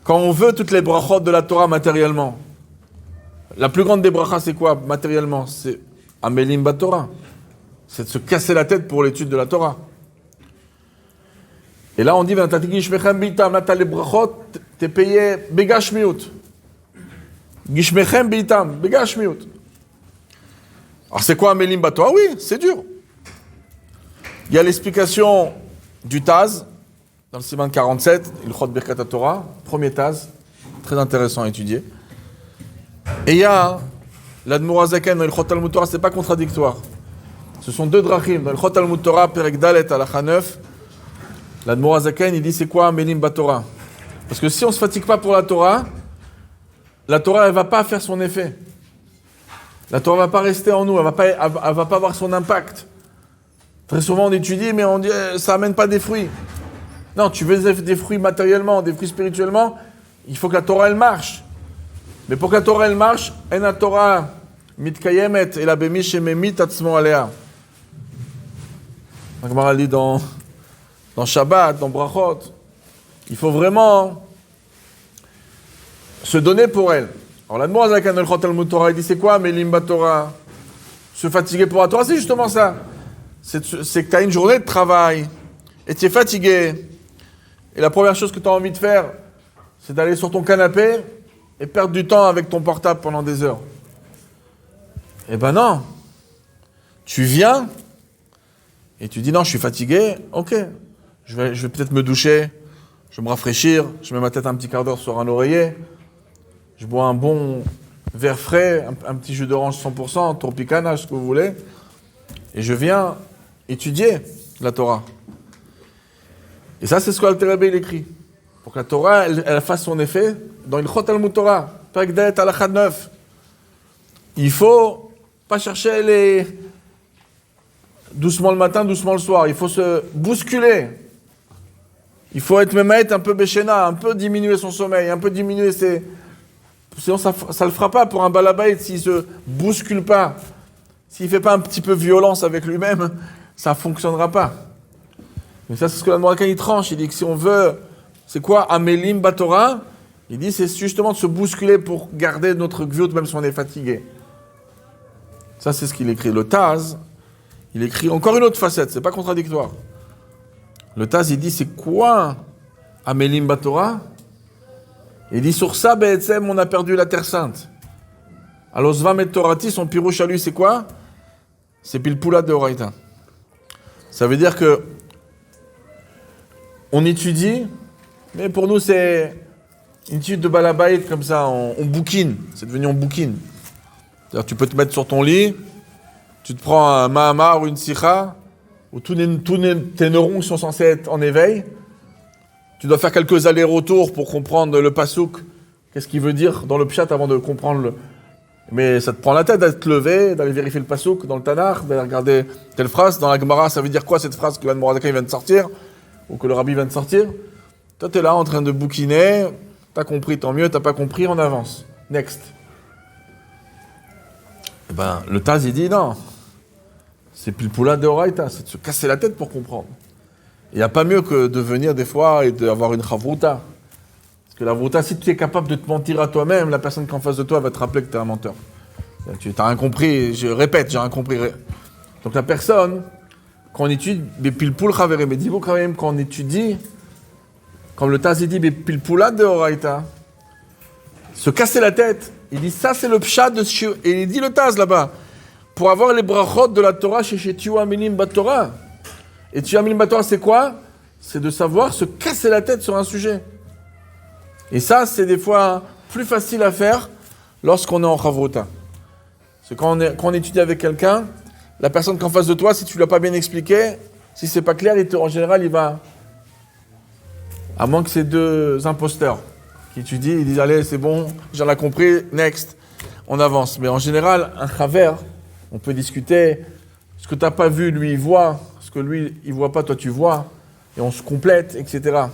Quand on veut toutes les brachot de la Torah matériellement, la plus grande des brachas, c'est quoi matériellement? C'est Amelim Batorah. C'est de se casser la tête pour l'étude de la Torah. Et là, on dit, là, t'as les brachot, t'es payé begashmiut. Gishmechem bitam, begashmiut. Alors, c'est quoi Amelim Batorah? Oui, c'est dur. Il y a l'explication du Taz, dans le Siman 47, il Chod Birkat Torah, premier Taz, très intéressant à étudier. Et il y a l'Admor HaZaken dans le Chod Talmud Torah, c'est pas contradictoire. Ce sont deux drachim. Dans le Chod Talmud Torah, Perek Dalet, Halacha 9, l'Admor HaZaken, il dit c'est quoi Amelim Batorah? Parce que si on ne se fatigue pas pour la Torah, elle ne va pas faire son effet. La Torah ne va pas rester en nous, elle ne va pas avoir son impact. Très souvent on étudie, mais on dit ça n'amène pas des fruits. Non, tu veux des fruits matériellement, des fruits spirituellement, il faut que la Torah elle marche. Mais pour que la Torah elle marche, en Torah mitkayemet et la bemi shememit atzmo alea. La Gemara dit dans Shabbat, dans Brachot, il faut vraiment se donner pour elle. Alors l'Admor HaZaken dans le Chod Talmud Torah, il dit c'est quoi Amelim Batorah? Se fatiguer pour la Torah, c'est justement ça. C'est que tu as une journée de travail et tu es fatigué. Et la première chose que tu as envie de faire, c'est d'aller sur ton canapé et perdre du temps avec ton portable pendant des heures. Eh ben non. Tu viens et tu dis non, je suis fatigué, ok. Je vais peut-être me doucher, je vais me rafraîchir, je mets ma tête un petit quart d'heure sur un oreiller, je bois un bon verre frais, un petit jus d'orange 100%, Tropicana, ce que vous voulez, et je viens étudier la Torah. Et ça, c'est ce qu'Alter Rebbe il écrit. Pour que la Torah, elle fasse son effet dans le Chod Talmud Torah, Perek Dalet Halacha 9. Il faut pas chercher les doucement le matin, doucement le soir. Il faut se bousculer. Il faut être un peu béchéna, un peu diminuer son sommeil, un peu diminuer ses... Sinon, ça ne le fera pas pour un balabait s'il ne se bouscule pas. S'il ne fait pas un petit peu violence avec lui-même, ça ne fonctionnera pas. Mais ça, c'est ce que l'Admor HaZaken il tranche. Il dit que si on veut, c'est quoi Amelim Batorah? Il dit c'est justement de se bousculer pour garder notre gvut même si on est fatigué. Ça, c'est ce qu'il écrit. Le Taz, il écrit encore une autre facette, c'est pas contradictoire. Le Taz, il dit c'est quoi Amelim Batorah? Il dit sur ça, Be'etzem, on a perdu la Terre Sainte. Alors, Zvam et Torati, son pirouche à lui, c'est quoi? C'est Pilpula de Horaïta. Ça veut dire que on étudie, mais pour nous, c'est une étude de balabait comme ça, on bouquine. C'est devenu on bouquine. C'est-à-dire, tu peux te mettre sur ton lit, tu te prends un mahamar ou une sikha, où tous tes neurones sont censés être en éveil. Tu dois faire quelques allers-retours pour comprendre le pasouk. Qu'est-ce qu'il veut dire dans le pshat avant de comprendre le... Mais ça te prend la tête d'être levé, d'aller vérifier le pasouk dans le Tanakh, d'aller regarder telle phrase. Dans la Gemara, ça veut dire quoi cette phrase que l'Admor HaZaken vient de sortir, ou que le Rabbi vient de sortir? Toi, tu es là en train de bouquiner. T'as compris, tant mieux. T'as pas compris, on avance. Next. Eh ben, le Taz, il dit non. C'est Pilpula de Horaïta. C'est de se casser la tête pour comprendre. Il n'y a pas mieux que de venir des fois et d'avoir une chavruta. Parce que la chavruta, si tu es capable de te mentir à toi-même, la personne qui est en face de toi va te rappeler que tu es un menteur. Tu n'as rien compris, je répète, j'ai rien compris. Donc la personne, quand on étudie, pilpul chavere, mais dis-vous quand même, quand on étudie, comme le Taz dit, pilpula de Horaïta, se casser la tête, il dit ça c'est le pshat de Shiur. Et il dit le Taz là-bas, pour avoir les brachot de la Torah chez Tiou Amelim Batorah. Et Tiou Amelim Batorah, c'est quoi? C'est de savoir se casser la tête sur un sujet. Et ça, c'est des fois plus facile à faire lorsqu'on est en chavruta. C'est quand on étudie avec quelqu'un, la personne qui est en face de toi, si tu ne l'as pas bien expliqué, si c'est pas clair, en général, il va... À moins que ces deux imposteurs qui étudient, ils disent « Allez, c'est bon, j'en ai compris, next, on avance. » Mais en général, un chaver, on peut discuter, ce que tu n'as pas vu, lui, il voit, ce que lui, il ne voit pas, toi, tu vois, et on se complète, etc.